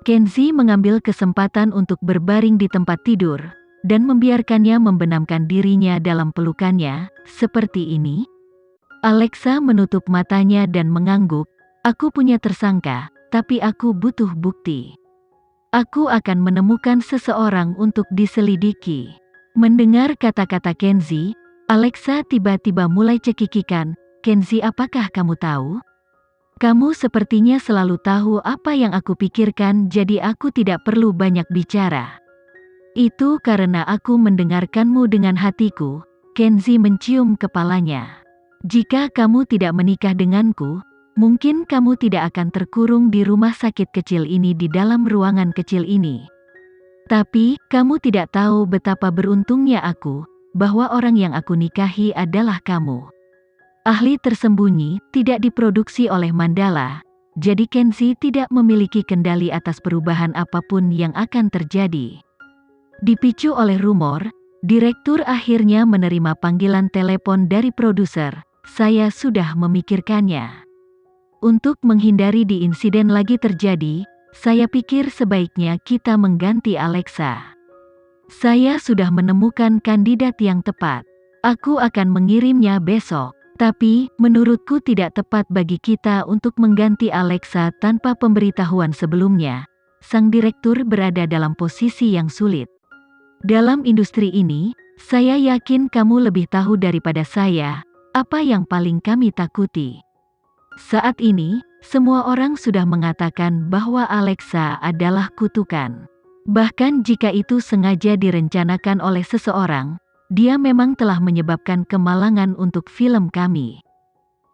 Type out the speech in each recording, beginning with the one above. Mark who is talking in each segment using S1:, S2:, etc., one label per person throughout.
S1: Kenzi mengambil kesempatan untuk berbaring di tempat tidur, dan membiarkannya membenamkan dirinya dalam pelukannya, seperti ini. Alexa menutup matanya dan mengangguk, "Aku punya tersangka, tapi aku butuh bukti. Aku akan menemukan seseorang untuk diselidiki." Mendengar kata-kata Kenzi, Alexa tiba-tiba mulai cekikikan. "Kenzi, apakah kamu tahu? Kamu sepertinya selalu tahu apa yang aku pikirkan, jadi aku tidak perlu banyak bicara." "Itu karena aku mendengarkanmu dengan hatiku." Kenzi mencium kepalanya. "Jika kamu tidak menikah denganku, mungkin kamu tidak akan terkurung di rumah sakit kecil ini di dalam ruangan kecil ini. Tapi, kamu tidak tahu betapa beruntungnya aku, bahwa orang yang aku nikahi adalah kamu." Ahli tersembunyi tidak diproduksi oleh Mandala, jadi Kenzi tidak memiliki kendali atas perubahan apapun yang akan terjadi. Dipicu oleh rumor, direktur akhirnya menerima panggilan telepon dari produser. "Saya sudah memikirkannya. Untuk menghindari di insiden lagi terjadi, saya pikir sebaiknya kita mengganti Alexa. Saya sudah menemukan kandidat yang tepat. Aku akan mengirimnya besok. Tapi, menurutku tidak tepat bagi kita untuk mengganti Alexa tanpa pemberitahuan sebelumnya." Sang direktur berada dalam posisi yang sulit. "Dalam industri ini, saya yakin kamu lebih tahu daripada saya, apa yang paling kami takuti. Saat ini, semua orang sudah mengatakan bahwa Alexa adalah kutukan. Bahkan jika itu sengaja direncanakan oleh seseorang, dia memang telah menyebabkan kemalangan untuk film kami.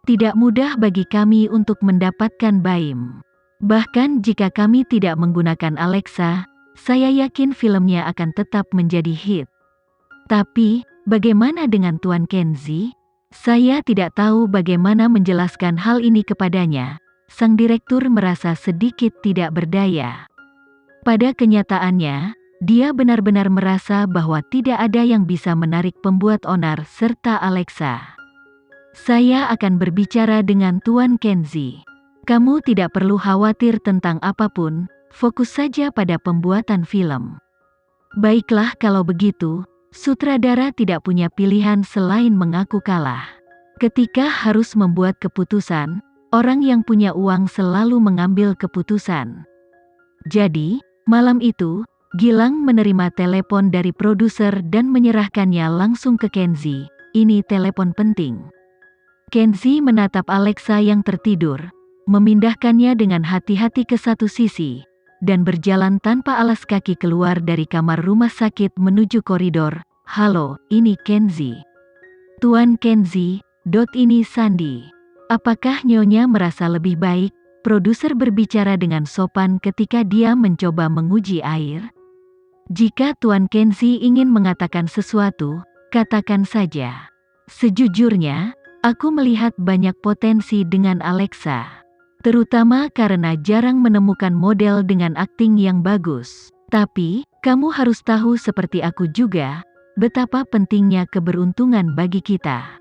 S1: Tidak mudah bagi kami untuk mendapatkan Baim. Bahkan jika kami tidak menggunakan Alexa, saya yakin filmnya akan tetap menjadi hit. Tapi, bagaimana dengan Tuan Kenzi?" "Saya tidak tahu bagaimana menjelaskan hal ini kepadanya." Sang direktur merasa sedikit tidak berdaya. Pada kenyataannya, dia benar-benar merasa bahwa tidak ada yang bisa menarik pembuat onar serta Alexa. "Saya akan berbicara dengan Tuan Kenzi. Kamu tidak perlu khawatir tentang apapun, fokus saja pada pembuatan film." "Baiklah kalau begitu." Sutradara tidak punya pilihan selain mengaku kalah. Ketika harus membuat keputusan, orang yang punya uang selalu mengambil keputusan. Jadi, malam itu, Gilang menerima telepon dari produser dan menyerahkannya langsung ke Kenzi. "Ini telepon penting." Kenzi menatap Alexa yang tertidur, memindahkannya dengan hati-hati ke satu sisi, dan berjalan tanpa alas kaki keluar dari kamar rumah sakit menuju koridor. "Halo, ini Kenzi." "Tuan Kenzi, ini Sandy. Apakah Nyonya merasa lebih baik?" Produser berbicara dengan sopan ketika dia mencoba menguji air. "Jika Tuan Kenzi ingin mengatakan sesuatu, katakan saja." "Sejujurnya, aku melihat banyak potensi dengan Alexa. Terutama karena jarang menemukan model dengan akting yang bagus. Tapi, kamu harus tahu seperti aku juga, betapa pentingnya keberuntungan bagi kita.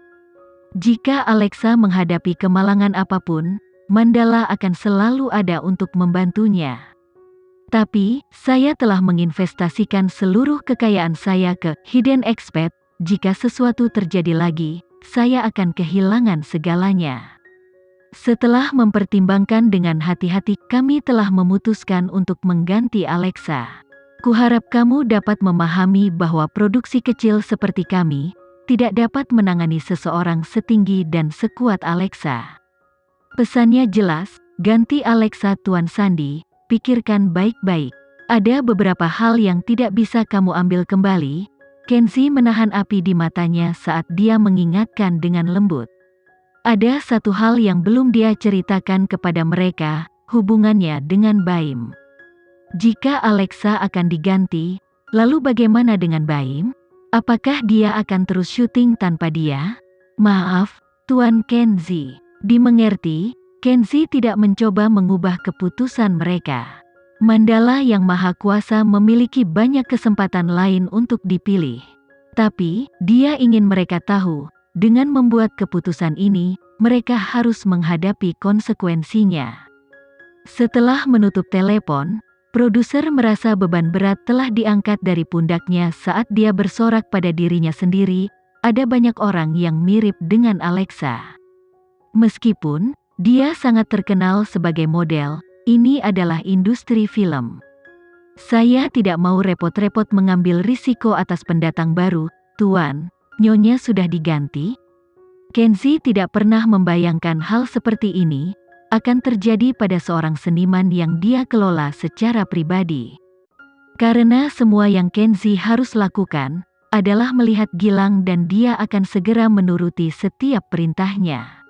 S1: Jika Alexa menghadapi kemalangan apapun, Mandala akan selalu ada untuk membantunya. Tapi, saya telah menginvestasikan seluruh kekayaan saya ke Hidden Expat. Jika sesuatu terjadi lagi, saya akan kehilangan segalanya. Setelah mempertimbangkan dengan hati-hati, kami telah memutuskan untuk mengganti Alexa. Kuharap kamu dapat memahami bahwa produksi kecil seperti kami tidak dapat menangani seseorang setinggi dan sekuat Alexa." Pesannya jelas, "Ganti Alexa Tuan Sandy. Pikirkan baik-baik. Ada beberapa hal yang tidak bisa kamu ambil kembali." Kenzi menahan api di matanya saat dia mengingatkan dengan lembut. Ada satu hal yang belum dia ceritakan kepada mereka, hubungannya dengan Baim. Jika Alexa akan diganti, lalu bagaimana dengan Baim? Apakah dia akan terus syuting tanpa dia? "Maaf, Tuan Kenzi." Dimengerti, Kenzi tidak mencoba mengubah keputusan mereka. Mandala yang Maha Kuasa memiliki banyak kesempatan lain untuk dipilih. Tapi, dia ingin mereka tahu, dengan membuat keputusan ini, mereka harus menghadapi konsekuensinya. Setelah menutup telepon, Produser merasa beban berat telah diangkat dari pundaknya saat dia bersorak pada dirinya sendiri, ada banyak orang yang mirip dengan Alexa. Meskipun dia sangat terkenal sebagai model, ini adalah industri film. Saya tidak mau repot-repot mengambil risiko atas pendatang baru, Tuan. Nyonya sudah diganti? Kenzi tidak pernah membayangkan hal seperti ini akan terjadi pada seorang seniman yang dia kelola secara pribadi. Karena semua yang Kenzi harus lakukan adalah melihat Gilang dan dia akan segera menuruti setiap perintahnya.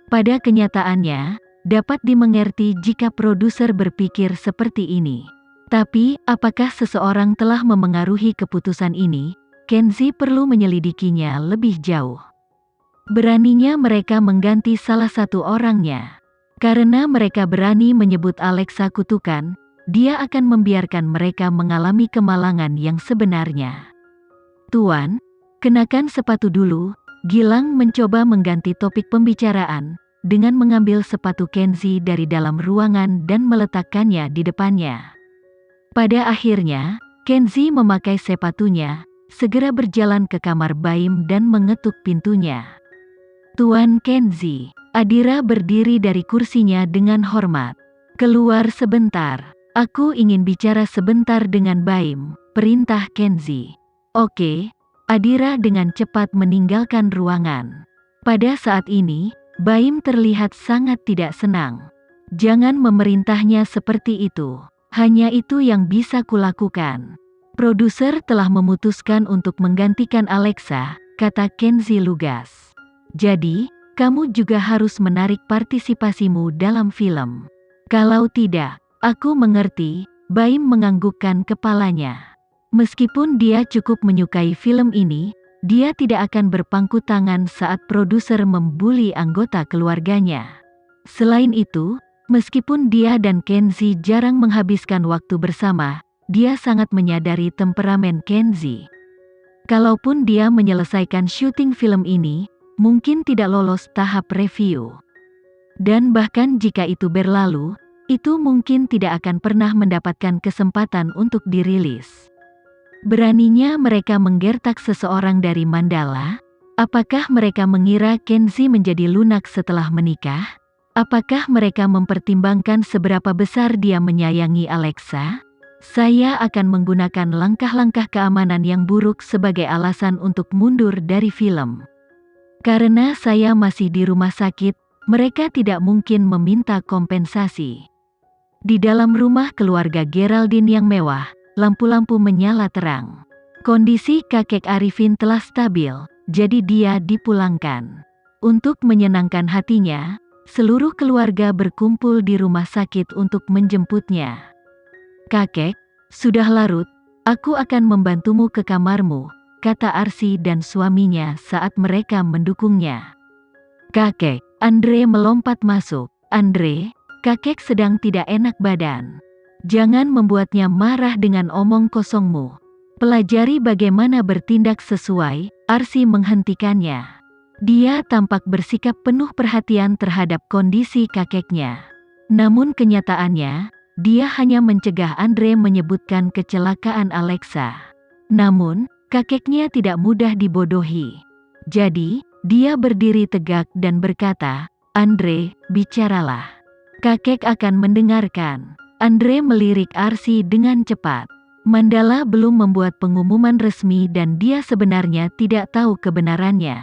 S1: Pada kenyataannya, dapat dimengerti jika produser berpikir seperti ini. Tapi, apakah seseorang telah memengaruhi keputusan ini? Kenzi perlu menyelidikinya lebih jauh. Beraninya mereka mengganti salah satu orangnya. Karena mereka berani menyebut Alexa kutukan, dia akan membiarkan mereka mengalami kemalangan yang sebenarnya. Tuan, kenakan sepatu dulu. Gilang mencoba mengganti topik pembicaraan dengan mengambil sepatu Kenzi dari dalam ruangan dan meletakkannya di depannya. Pada akhirnya, Kenzi memakai sepatunya, segera berjalan ke kamar Baim dan mengetuk pintunya. Tuan Kenzi. Adira berdiri dari kursinya dengan hormat. Keluar sebentar. Aku ingin bicara sebentar dengan Baim, perintah Kenzi. Oke. Adira dengan cepat meninggalkan ruangan. Pada saat ini, Baim terlihat sangat tidak senang. Jangan memerintahnya seperti itu. Hanya itu yang bisa kulakukan. Produser telah memutuskan untuk menggantikan Alexa, kata Kenzi lugas. Jadi, kamu juga harus menarik partisipasimu dalam film. Kalau tidak, aku mengerti. Baim menganggukkan kepalanya. Meskipun dia cukup menyukai film ini, dia tidak akan berpangku tangan saat produser membuli anggota keluarganya. Selain itu, meskipun dia dan Kenzi jarang menghabiskan waktu bersama, dia sangat menyadari temperamen Kenzi. Kalaupun dia menyelesaikan syuting film ini, mungkin tidak lolos tahap review. Dan bahkan jika itu berlalu, itu mungkin tidak akan pernah mendapatkan kesempatan untuk dirilis. Beraninya mereka menggertak seseorang dari Mandala? Apakah mereka mengira Kenzi menjadi lunak setelah menikah? Apakah mereka mempertimbangkan seberapa besar dia menyayangi Alexa? Saya akan menggunakan langkah-langkah keamanan yang buruk sebagai alasan untuk mundur dari film. Karena saya masih di rumah sakit, mereka tidak mungkin meminta kompensasi. Di dalam rumah keluarga Geraldine yang mewah, lampu-lampu menyala terang. Kondisi kakek Arifin telah stabil, jadi dia dipulangkan. Untuk menyenangkan hatinya, seluruh keluarga berkumpul di rumah sakit untuk menjemputnya. Kakek, sudah larut, aku akan membantumu ke kamarmu, kata Arsi dan suaminya saat mereka mendukungnya. Kakek, Andre melompat masuk. Andre, kakek sedang tidak enak badan. Jangan membuatnya marah dengan omong kosongmu. Pelajari bagaimana bertindak sesuai. Arsi menghentikannya. Dia tampak bersikap penuh perhatian terhadap kondisi kakeknya. Namun kenyataannya, dia hanya mencegah Andre menyebutkan kecelakaan Alexa. Namun, kakeknya tidak mudah dibodohi. Jadi, dia berdiri tegak dan berkata, Andre, bicaralah. Kakek akan mendengarkan. Andre melirik Arsi dengan cepat. Mandala belum membuat pengumuman resmi dan dia sebenarnya tidak tahu kebenarannya.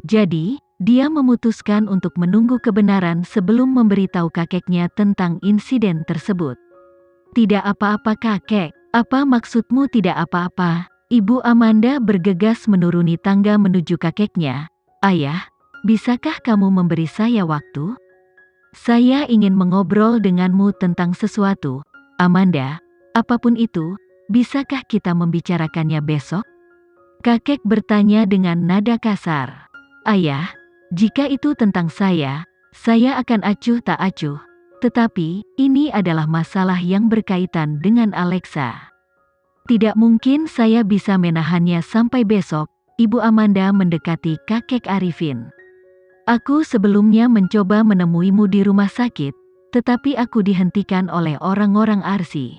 S1: Jadi, dia memutuskan untuk menunggu kebenaran sebelum memberitahu kakeknya tentang insiden tersebut. Tidak apa-apa kakek, apa maksudmu tidak apa-apa? Ibu Amanda bergegas menuruni tangga menuju kakeknya. Ayah, bisakah kamu memberi saya waktu? Saya ingin mengobrol denganmu tentang sesuatu. Amanda, apapun itu, bisakah kita membicarakannya besok? Kakek bertanya dengan nada kasar. Ayah, jika itu tentang saya akan acuh tak acuh. Tetapi, ini adalah masalah yang berkaitan dengan Alexa. Tidak mungkin saya bisa menahannya sampai besok. Ibu Amanda mendekati kakek Arifin. Aku sebelumnya mencoba menemuimu di rumah sakit, tetapi aku dihentikan oleh orang-orang Arsi.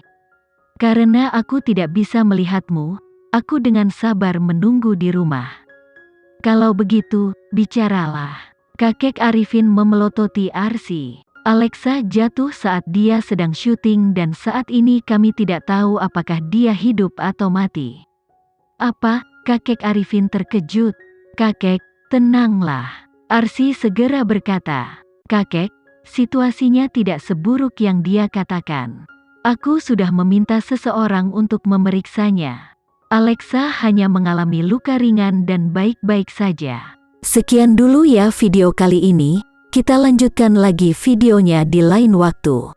S1: Karena aku tidak bisa melihatmu, aku dengan sabar menunggu di rumah. Kalau begitu, bicaralah. Kakek Arifin memelototi Arsy. Alexa jatuh saat dia sedang syuting dan saat ini kami tidak tahu apakah dia hidup atau mati. Apa? Kakek Arifin terkejut. Kakek, tenanglah. Arsy segera berkata. Kakek, situasinya tidak seburuk yang dia katakan. Aku sudah meminta seseorang untuk memeriksanya. Alexa hanya mengalami luka ringan dan baik-baik saja. Sekian dulu ya video kali ini, kita lanjutkan lagi videonya di lain waktu.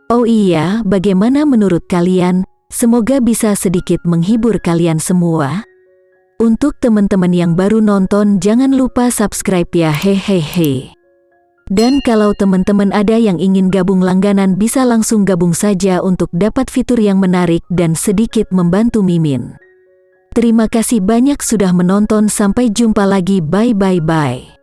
S1: Oh iya, bagaimana menurut kalian? Semoga bisa sedikit menghibur kalian semua. Untuk teman-teman yang baru nonton jangan lupa subscribe ya hehehe. Dan kalau teman-teman ada yang ingin gabung langganan bisa langsung gabung saja untuk dapat fitur yang menarik dan sedikit membantu Mimin. Terima kasih banyak sudah menonton, sampai jumpa lagi, bye bye bye.